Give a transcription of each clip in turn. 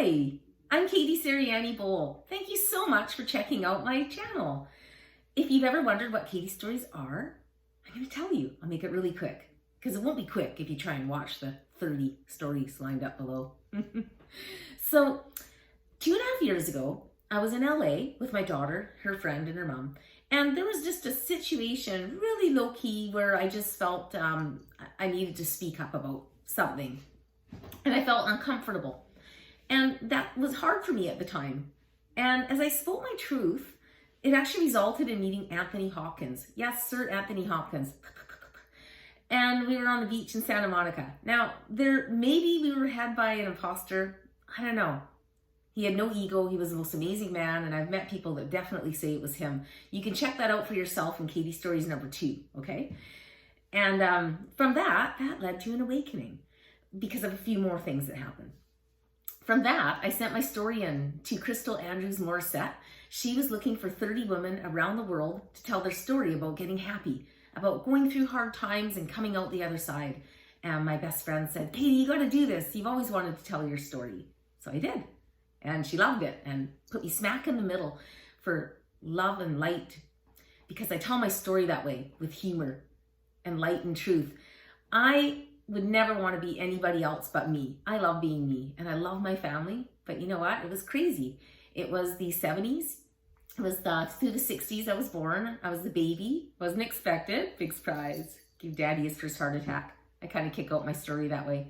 Hi, I'm KatieStories Bowl. Thank you so much for checking out my channel. If you've ever wondered what Katie Stories are, I'm going to tell you. I'll make it really quick because it won't be quick if you try and watch the 30 stories lined up below. So 2.5 years ago, I was in LA with my daughter, her friend, and her mom. And there was just a situation, really low key, where I just felt I needed to speak up about something. And I felt uncomfortable. And that was hard for me at the time. And as I spoke my truth, it actually resulted in meeting Anthony Hopkins. Yes, Sir Anthony Hopkins. And we were on the beach in Santa Monica. Now, maybe we were had by an imposter. I don't know. He had no ego. He was the most amazing man. And I've met people that definitely say it was him. You can check that out for yourself in Katie Stories #2, okay? And from that led to an awakening because of a few more things that happened. From that, I sent my story in to Crystal Andrews Morissette. She was looking for 30 women around the world to tell their story about getting happy, about going through hard times and coming out the other side. And my best friend said, Katie, you got to do this. You've always wanted to tell your story. So I did. And she loved it and put me smack in the middle for love and light, because I tell my story that way, with humor and light and truth. I would never want to be anybody else but me. I love being me and I love my family. But you know what? It was crazy. It was the 70s. It was through the 60s I was born. I was the baby. Wasn't expected. Big surprise. Gave daddy his first heart attack. I kind of kick out my story that way.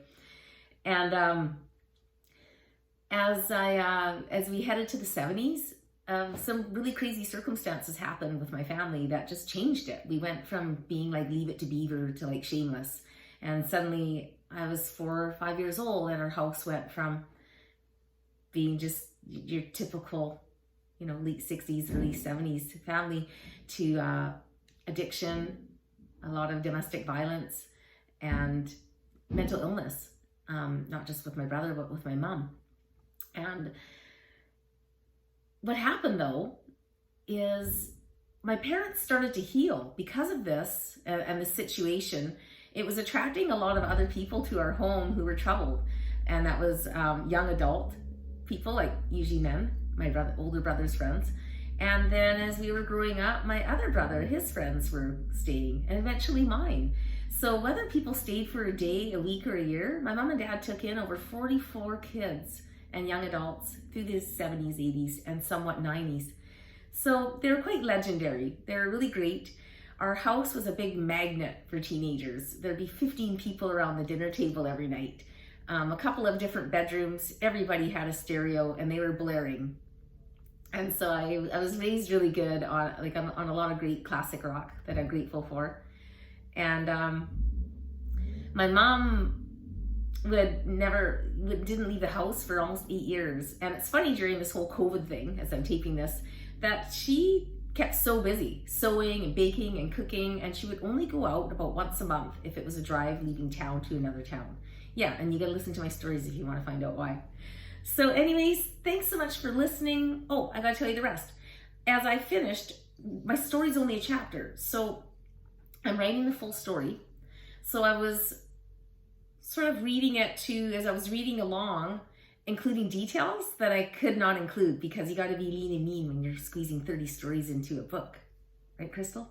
And as we headed to the 70s, some really crazy circumstances happened with my family that just changed it. We went from being like Leave It to Beaver to like Shameless. And suddenly I was 4 or 5 years old and our house went from being just your typical, late 60s, early 70s family to addiction, a lot of domestic violence and mental illness, not just with my brother, but with my mom. And what happened though is my parents started to heal because of this and the situation. It was attracting a lot of other people to our home who were troubled. And that was young adult people, like usually men, my older brother's friends. And then as we were growing up, my other brother, his friends were staying, and eventually mine. So whether people stayed for a day, a week, or a year, my mom and dad took in over 44 kids and young adults through the 70s, 80s, and somewhat 90s. So they were quite legendary. They were really great. Our house was a big magnet for teenagers. There'd be 15 people around the dinner table every night. A couple of different bedrooms. Everybody had a stereo and they were blaring. And so I was raised really good on a lot of great classic rock that I'm grateful for. And my mom didn't leave the house for almost 8 years. And it's funny, during this whole COVID thing, as I'm taping this, that she kept so busy sewing and baking and cooking, and she would only go out about once a month if it was a drive leaving town to another town. Yeah, and you gotta listen to my stories if you want to find out why. So anyways, thanks so much for listening. Oh, I gotta tell you the rest. As I finished, my story's only a chapter, so I'm writing the full story. So I was sort of reading it as I was reading along, including details that I could not include, because you got to be lean and mean when you're squeezing 30 stories into a book. Right, Crystal?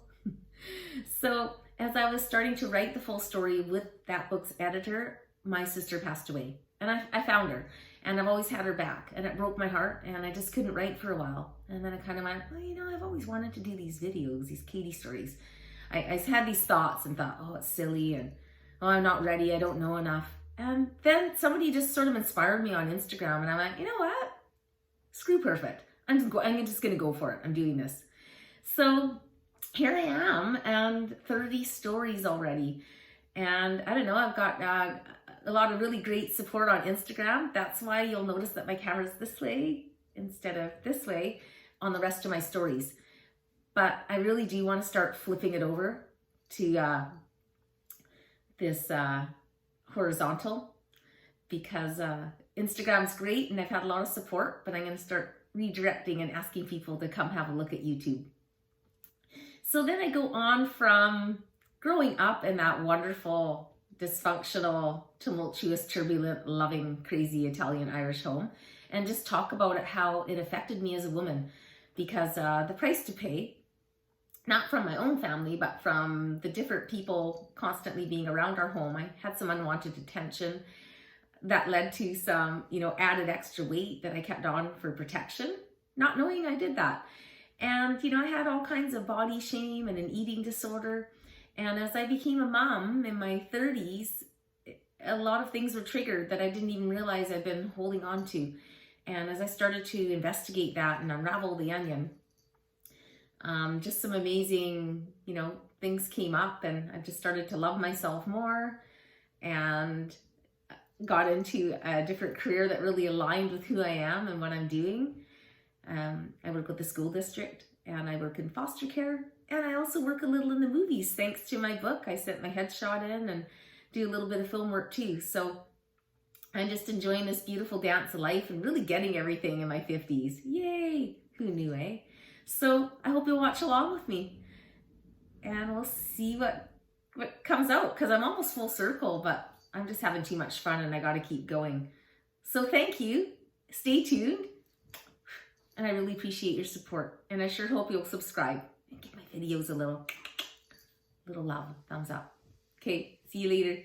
So as I was starting to write the full story with that book's editor, my sister passed away. And I found her. And I've always had her back. And it broke my heart. And I just couldn't write for a while. And then I kind of went, well, I've always wanted to do these videos, these Katie stories. I had these thoughts and thought, oh, it's silly. And, oh, I'm not ready. I don't know enough. And then somebody just sort of inspired me on Instagram, and I'm like, you know what? Screw perfect. I'm just going to go for it. I'm doing this. So here I am, and 30 stories already. And I don't know, I've got a lot of really great support on Instagram. That's why you'll notice that my camera's this way instead of this way on the rest of my stories. But I really do want to start flipping it over to this horizontal, because Instagram's great and I've had a lot of support, but I'm going to start redirecting and asking people to come have a look at YouTube. So then I go on from growing up in that wonderful dysfunctional, tumultuous, turbulent, loving, crazy Italian Irish home, and just talk about it, how it affected me as a woman, because the price to pay, not from my own family, but from the different people constantly being around our home. I had some unwanted attention that led to some, added extra weight that I kept on for protection, not knowing I did that. And, I had all kinds of body shame and an eating disorder. And as I became a mom in my 30s, a lot of things were triggered that I didn't even realize I'd been holding on to. And as I started to investigate that and unravel the onion, just some amazing, things came up, and I just started to love myself more and got into a different career that really aligned with who I am and what I'm doing. I work with the school district, and I work in foster care, and I also work a little in the movies. Thanks to my book, I sent my headshot in and do a little bit of film work too. So I'm just enjoying this beautiful dance of life and really getting everything in my 50s. Yay! Who knew, eh? So I hope you'll watch along with me, and we'll see what comes out, because I'm almost full circle, but I'm just having too much fun and I got to keep going. So thank you. Stay tuned. And I really appreciate your support. And I sure hope you'll subscribe and give my videos a little love, thumbs up. Okay, see you later.